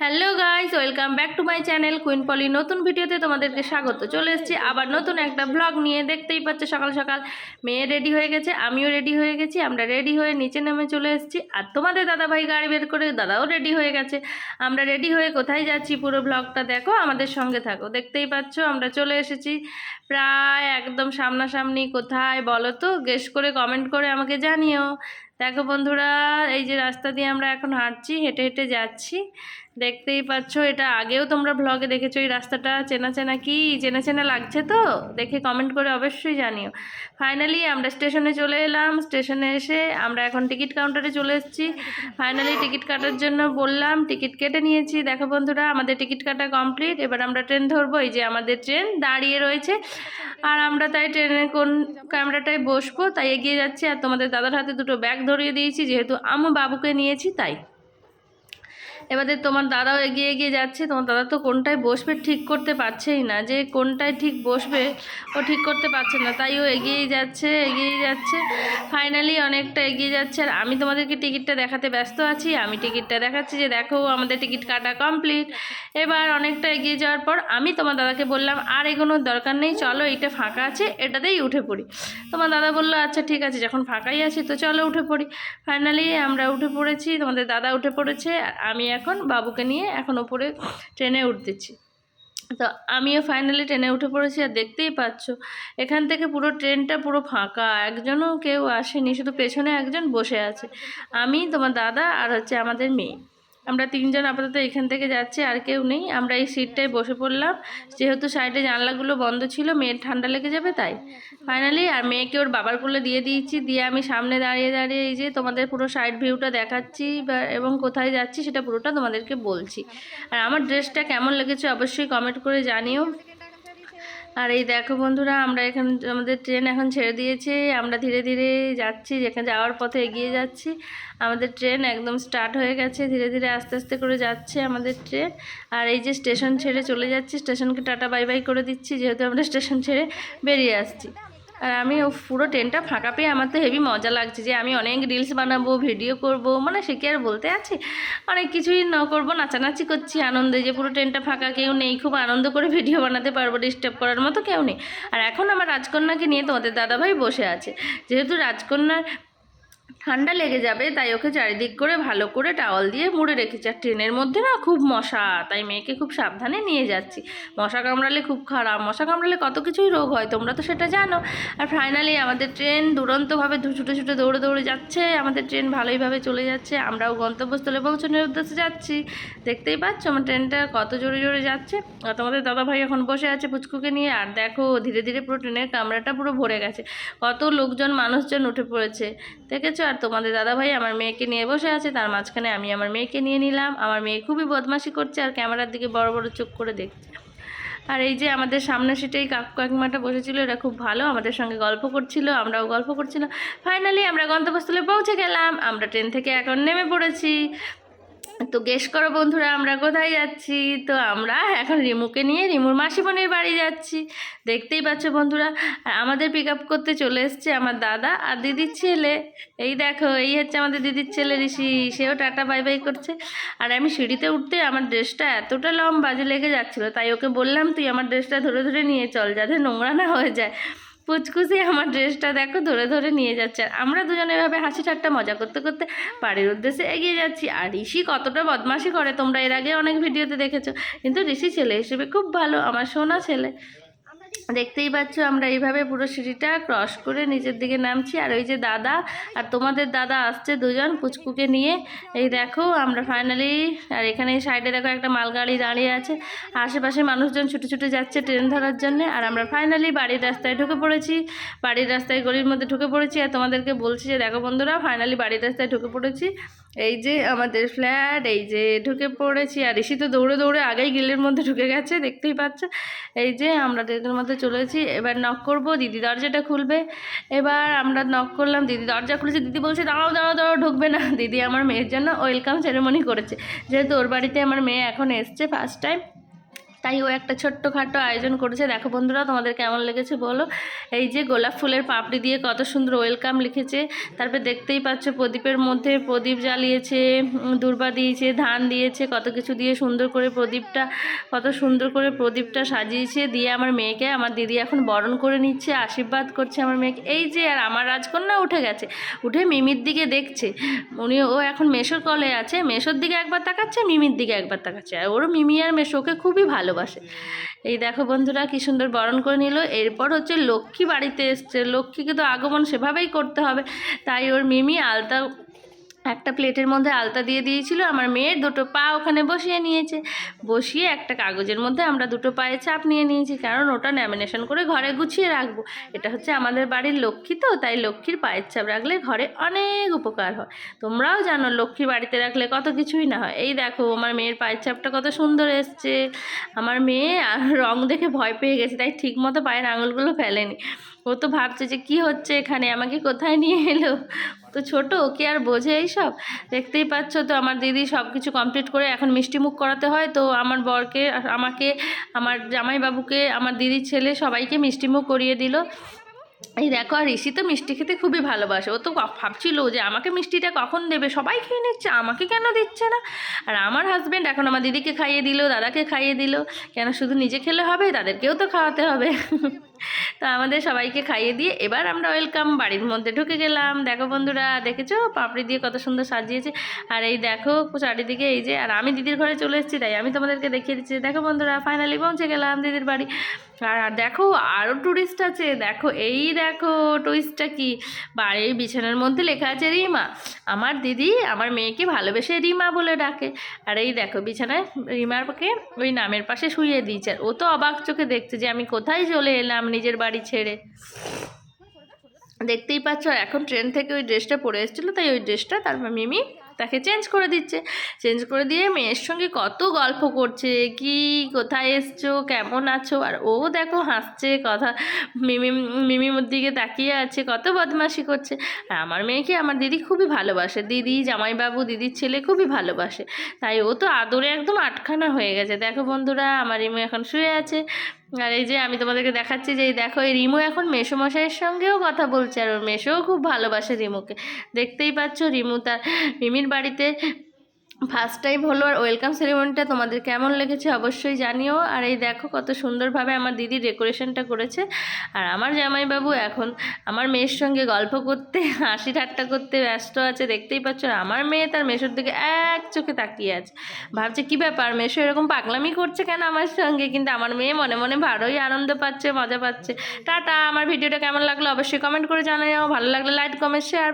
Hello guys, welcome back to my channel Queen Polly. নতুন ভিডিওতে তোমাদেরকে স্বাগত। চলে এসেছি আবার নতুন একটা ব্লগ নিয়ে। দেখতেই পাচ্ছ সকাল সকাল মেয়ে রেডি হয়ে গেছে, আমিও রেডি হয়ে গেছি। আমরা রেডি হয়ে নিচে নেমে চলে এসেছি, আর তোমাদের দাদাভাই গাড়ি বের করে, দাদাও রেডি হয়ে গেছে। আমরা রেডি হয়ে কোথায় যাচ্ছি পুরো ব্লগটা দেখো, আমাদের সঙ্গে থাকো। দেখতেই পাচ্ছ আমরা চলে এসেছি প্রায় একদম সামনাসামনি। কোথায় বলো তো, গেস করে কমেন্ট করে আমাকে জানিও। দেখো বন্ধুরা, এই যে রাস্তা দিয়ে আমরা এখন হাঁটছি, হেঁটে হেঁটে যাচ্ছি। দেখতেই পাচ্ছ, এটা আগেও তোমরা ব্লগে দেখেছো। এই রাস্তাটা চেনা চেনা, কি চেনা চেনা লাগছে তো? দেখে কমেন্ট করে অবশ্যই জানিও। ফাইনালি আমরা স্টেশনে চলে এলাম। স্টেশনে এসে আমরা এখন টিকিট কাউন্টারে চলে এসেছি। ফাইনালি টিকিট কাটার জন্য বললাম, টিকিট কেটে নিয়েছি। দেখো বন্ধুরা, আমাদের টিকিট কাটা কমপ্লিট। এবার আমরা ট্রেন ধরবো। এই যে আমাদের ট্রেন দাঁড়িয়ে রয়েছে, আর আমরা তাই ট্রেনের কোন ক্যামেরাটায় বসবো তাই এগিয়ে যাচ্ছি। আর তোমাদের দাদার হাতে দুটো ব্যাগ ধরিয়ে দিয়েছি, যেহেতু আমি বাবুকে নিয়েছি তাই। এবারে তোমার দাদাও এগিয়ে এগিয়ে যাচ্ছে। তোমার দাদা তো কোনটায় বসবে ঠিক করতে পারছেই না, যে কোনটায় ঠিক বসবে ও ঠিক করতে পারছে না, তাই ও এগিয়েই যাচ্ছে এগিয়েই যাচ্ছে। ফাইনালি অনেকটা এগিয়ে যাচ্ছে, আর আমি তোমাদেরকে টিকিটটা দেখাতে ব্যস্ত আছি। আমি টিকিটটা দেখাচ্ছি যে দেখো আমাদের টিকিট কাটা কমপ্লিট। এবার অনেকটা এগিয়ে যাওয়ার পর আমি তোমার দাদাকে বললাম, আর এগোনোর দরকার নেই, চলো এইটা ফাঁকা আছে, এটাতেই উঠে পড়ি। তোমার দাদা বললো আচ্ছা ঠিক আছে, যখন ফাঁকাই আছি তো চলো উঠে পড়ি। ফাইনালি আমরা উঠে পড়েছি, তোমাদের দাদা উঠে পড়েছে, আর আমি এখন বাবুকে নিয়ে এখন ওপরে ট্রেনে উঠতেছি। তো আমিও ফাইনালি ট্রেনে উঠে পড়েছি। আর দেখতেই পাচ্ছ এখান থেকে পুরো ট্রেনটা পুরো ফাঁকা, একজনও কেউ আসেনি, শুধু পেছনে একজন বসে আছে। আমি, তোমার দাদা, আর হচ্ছে আমাদের মেয়ে। আমরা তিনজন আপাতত এখান থেকে যাচ্ছি, আর কেউ নেই। আমরা এই সিটটায় বসে পড়লাম, যেহেতু সাইডে জানলাগুলো বন্ধ ছিল, মেয়ের ঠান্ডা লেগে যাবে তাই। ফাইনালি আর মেয়েকে ওর বাবার কোলে দিয়ে দিয়েছি। দিয়ে আমি সামনে দাঁড়িয়ে দাঁড়িয়ে এই যে তোমাদের পুরো সাইড ভিউটা দেখাচ্ছি এবং কোথায় যাচ্ছি সেটা পুরোটা তোমাদেরকে বলছি। আর আমার ড্রেসটা কেমন লেগেছে অবশ্যই কমেন্ট করে জানিও। আর এই দেখো বন্ধুরা, আমরা এখানে আমাদের ট্রেন এখন ছেড়ে দিয়েছে। আমরা ধীরে ধীরে যাচ্ছি, যেখানে যাওয়ার পথে এগিয়ে যাচ্ছি। আমাদের ট্রেন একদম স্টার্ট হয়ে গেছে, ধীরে ধীরে আস্তে আস্তে করে যাচ্ছে আমাদের ট্রেন। আর এই যে স্টেশন ছেড়ে চলে যাচ্ছি, স্টেশনকে টাটা বাই বাই করে দিচ্ছি, যেহেতু আমরা স্টেশন ছেড়ে বেরিয়ে আসছি। আর আমি পুরো ট্রেনটা ফাঁকা পেয়ে আমার তো হেভি মজা লাগছে, যে আমি অনেক রিলস বানাবো, ভিডিও করব, মানে সে কি আর বলতে আছে, অনেক কিছুই করবো, নাচানাচি করছি আনন্দে, যে পুরো ট্রেনটা ফাঁকা, কেউ নেই, খুব আনন্দ করে ভিডিও বানাতে পারবো, ডিস্টার্ব করার মতো কেউ নেই। আর এখন আমার রাজকন্যাকে নিয়ে তোমাদের দাদাভাই বসে আছে। যেহেতু রাজকন্যার ঠান্ডা লেগে যাবে তাই ওকে চারিদিক করে ভালো করে টাওয়াল দিয়ে মুড়ে রেখেছি। আর ট্রেনের মধ্যে না খুব মশা, তাই মেয়েকে খুব সাবধানে নিয়ে যাচ্ছি। মশা কামড়ালে খুব খারাপ, মশা কামড়ালে কত কিছুই রোগ হয়, তোমরা তো সেটা জানো। আর ফাইনালি আমাদের ট্রেন দুরন্তভাবে ছুটে ছুটে দৌড়ে দৌড়ে যাচ্ছে। আমাদের ট্রেন ভালোইভাবে চলে যাচ্ছে, আমরাও গন্তব্যস্থলে পৌঁছানোর উদ্দেশ্যে যাচ্ছি। দেখতেই পাচ্ছ আমার ট্রেনটা কত জোরে জোরে যাচ্ছে। আর তোমাদের দাদাভাই এখন বসে আছে পুচকুকে নিয়ে। আর দেখো ধীরে ধীরে পুরো ট্রেনের কামরাটা পুরো ভরে গেছে, কত লোকজন মানুষজন উঠে পড়েছে দেখেছো। আর তোমাদের দাদাভাই আমার মেয়েকে নিয়ে বসে আছে, তার মাঝখানে আমি আমার মেয়েকে নিয়ে নিলাম। আমার মেয়ে খুবই বদমাশি করছে, আর ক্যামেরার দিকে বড় বড় চোখ করে দেখছে। আর এই যে আমাদের সামনে সিটেই কাকু কাকিমাটা বসেছিল, এরা খুব ভালো, আমাদের সঙ্গে গল্প করছিল, আমরাও গল্প করছিলাম। ফাইনালি আমরা গন্তব্যস্থলে পৌঁছে গেলাম। আমরা ট্রেন থেকে এখন নেমে পড়েছি। তো গেস করো বন্ধুরা আমরা কোথায় যাচ্ছি। তো আমরা এখন রিমুকে নিয়ে রিমুর মাসিমণির বাড়ি যাচ্ছি। দেখতেই পাচ্ছ বন্ধুরা, আমাদের পিক আপ করতে চলে এসছে আমার দাদা আর দিদির ছেলে। এই দেখো, এই হচ্ছে আমাদের দিদির ছেলে ঋষি, সেও টাটা বাই বাই করছে। আর আমি সিঁড়িতে উঠতে আমার ড্রেসটা এতটা লম্বা যে লেগে যাচ্ছিলো, তাই ওকে বললাম তুই আমার ড্রেসটা ধরে ধরে নিয়ে চল, যাতে নোংরা না হয়ে যায়। পুচকুচি আমার ড্রেসটা দেখো ধরে ধরে নিয়ে যাচ্ছে। আর আমরা দুজনে এভাবে হাসি ঠাট্টা মজা করতে করতে বাড়ির উদ্দেশ্যে এগিয়ে যাচ্ছি। আর ঋষি কতটা বদমাশি করে তোমরা এর আগে অনেক ভিডিওতে দেখেছো, কিন্তু ঋষি ছেলে হিসেবে খুব ভালো, আমার সোনা ছেলে। দেখতেই পাচ্ছ আমরা এইভাবে পুরো সিঁড়িটা ক্রস করে নিচের দিকে নামছি। আর ওই যে দাদা আর তোমাদের দাদা আসছে দুজন পুচকুকে নিয়ে। এই দেখো আমরা ফাইনালি, আর এখানে সাইডে দেখো একটা মালগাড়ি দাঁড়িয়ে আছে, আশেপাশে মানুষজন ছুটে ছুটে যাচ্ছে ট্রেন ধরার জন্য। আর আমরা ফাইনালি বাড়ির রাস্তায় ঢুকে পড়েছি, বাড়ির রাস্তায় গলির মধ্যে ঢুকে পড়েছি। আর তোমাদেরকে বলছি যে দেখো বন্ধুরা, ফাইনালি বাড়ির রাস্তায় ঢুকে পড়েছি। এই যে আমাদের ফ্ল্যাট, এই যে ঢুকে পড়েছি। আর ঋষি তো দৌড়ে দৌড়ে আগেই গিলের মধ্যে ঢুকে গেছে, দেখতেই পাচ্ছ। এই যে আমরা গেটের মধ্যে চলেছি, এবার নক করব, দিদি দরজাটা খুলবে। এবার আমরা নক করলাম, দিদি দরজা খুলেছে। দিদি বলছে দাঁড়াও দাঁড়াও দাঁড়াও, ঢুকবে না। দিদি আমার মেয়ের জন্য ওয়েলকাম সেরেমনি করেছে, যেহেতু ওর বাড়িতে আমার মেয়ে এখন এসছে ফার্স্ট টাইম, তাই ও একটা ছোট্টখাটো আয়োজন করেছে। দেখো বন্ধুরা, তোমাদের কেমন লেগেছে বলো। এই যে গোলাপ ফুলের পাপড়ি দিয়ে কত সুন্দর ওয়েলকাম লিখেছে। তারপরে দেখতেই পাচ্ছ প্রদীপের মধ্যে প্রদীপ জ্বালিয়েছে, দূর্বা দিয়েছে, ধান দিয়েছে, কত কিছু দিয়ে সুন্দর করে প্রদীপটা সাজিয়েছে। দিয়ে আমার মেয়েকে আমার দিদি এখন বরণ করে নিচ্ছে, আশীর্বাদ করছে আমার মেয়েকে। এই যে আর আমার রাজকন্যা উঠে গেছে, উঠে মিমির দিকে দেখছে। ও এখন মেশোর কলে আছে, মেশোর দিকে একবার তাকাচ্ছে, মিমির দিকে একবার তাকাচ্ছে। আর ওর মিমি আর মেশো ওকে খুবই ভালোবাসে। এই দেখো বন্ধুরা কি সুন্দর বরণ করে নিল। এরপর হচ্ছে লক্ষ্মী বাড়িতে এসছে, লক্ষ্মীকে তো আগমন সেভাবেই করতে হবে। তাই ওর মিমি আলতা, একটা প্লেটের মধ্যে আলতা দিয়ে দিয়েছিল, আমার মেয়ের দুটো পা ওখানে বসিয়ে নিয়েছে। বসিয়ে একটা কাগজের মধ্যে আমরা দুটো পায়ে চাপ নিয়ে নিয়েছি, কারণ ওটা ল্যামিনেশন করে ঘরে গুছিয়ে রাখবো। এটা হচ্ছে আমাদের বাড়ির লক্ষ্মী, তো তাই লক্ষ্মীর পায়ের চাপ রাখলে ঘরে অনেক উপকার হয়। তোমরাও জানো লক্ষ্মী বাড়িতে রাখলে কত কিছুই না হয়। এই দেখো আমার মেয়ের পায়ের চাপটা কত সুন্দর এসছে। আমার মেয়ে রং দেখে ভয় পেয়ে গেছে, তাই ঠিক মতো পায়ের আঙুলগুলো ফেলেনি। ও তো ভাবছে যে কি হচ্ছে এখানে, আমাকে কোথায় নিয়ে এলো। তো ছোট, ও কি আর বোঝে এইসব। দেখতেই পাচ্ছ তো আমার দিদি সব কিছু কমপ্লিট করে এখন মিষ্টি মুখ করাতে হয়। তো আমার বরকে, আমাকে, আমার জামাইবাবুকে, আমার দিদির ছেলে সবাইকে মিষ্টি মুখ করিয়ে দিল। এই দেখো, আর ঋষি তো মিষ্টি খেতে খুবই ভালোবাসে। ও তো ভাবছিল যে আমাকে মিষ্টিটা কখন দেবে, সবাই খেয়ে নিচ্ছে, আমাকে কেন দিচ্ছে না। আর আমার হাজব্যান্ড এখন আমার দিদিকে খাইয়ে দিল, দাদাকে খাইয়ে দিল। কেন শুধু নিজে খেলে হবে, তাদেরকেও তো খাওয়াতে হবে। তো আমাদের সবাইকে খাইয়ে দিয়ে এবার আমরা ওয়েলকাম বাড়ির মধ্যে ঢুকে গেলাম। দেখো বন্ধুরা, দেখেছো পাপড়ি দিয়ে কত সুন্দর সাজিয়েছে। আর এই দেখো চারিদিকে এই যে, আর আমি দিদির ঘরে চলে এসেছি, তাই আমি তোমাদেরকে দেখিয়ে দিচ্ছি। দেখো বন্ধুরা, ফাইনালি পৌঁছে গেলাম দিদির বাড়ি। আর দেখো আরও টুরিস্ট আছে। দেখো এই দেখো টুরিস্টটা কি, বাড়ির বিছানার মধ্যে লেখা আছে রিমা। আমার দিদি আমার মেয়েকে ভালোবেসে রিমা বলে ডাকে। আর এই দেখো বিছানায় রিমারকে ওই নামের পাশে শুইয়ে দিয়েছে। আর ও তো অবাক চোখে দেখছে যে আমি কোথায় চলে এলাম নিজের বাড়ি ছেড়ে। দেখতেই পাচ্ছ এখন ট্রেন থেকে ওই ড্রেসটা পরে এসেছিলো, তাই ওই ড্রেসটা তারপর মিমি তাকে চেঞ্জ করে দিচ্ছে। চেঞ্জ করে দিয়ে মেয়ের সঙ্গে কত গল্প করছে, কি কোথায় এসছো, কেমন আছো। আর ও দেখো হাসছে, কথা মিমির দিকে তাকিয়ে আছে, কত বদমাশি করছে। আর আমার মেয়েকে আমার দিদি খুবই ভালোবাসে, দিদি, জামাইবাবু, দিদির ছেলে খুবই ভালোবাসে। তাই ও তো আদরে একদম আটখানা হয়ে গেছে। দেখো বন্ধুরা, আমার রিমু এখন শুয়ে আছে। আর এই যে আমি তোমাদেরকে দেখাচ্ছি যে এই দেখো এই রিমু এখন মেসোমশাইয়ের সঙ্গেও কথা বলছে। আর ওর মেসোও খুব ভালোবাসে রিমুকে। দেখতেই পাচ্ছ রিমু তার মিমির বাড়িতে ফার্স্ট টাইম হলো। আর ওয়েলকাম সেরিমনিটা তোমাদের কেমন লেগেছে অবশ্যই জানিও। আর এই দেখো কত সুন্দরভাবে আমার দিদি ডেকোরেশনটা করেছে। আর আমার জামাইবাবু এখন আমার মেয়ের সঙ্গে গল্প করতে, হাসি ঠাট্টা করতে ব্যস্ত আছে। দেখতেই পাচ্ছ আমার মেয়ে তার মেসোর দিকে এক চোখে তাকিয়ে আছে, ভাবছে কি ব্যাপার মেসো এরকম পাগলামি করছে কেন আমার সঙ্গে। কিন্তু আমার মেয়ে মনে মনে ভালোই আনন্দ পাচ্ছে, মজা পাচ্ছে। টাটা। আমার ভিডিওটা কেমন লাগলো অবশ্যই কমেন্ট করে জানাও। ভালো লাগলে লাইক, কমেন্ট, শেয়ার।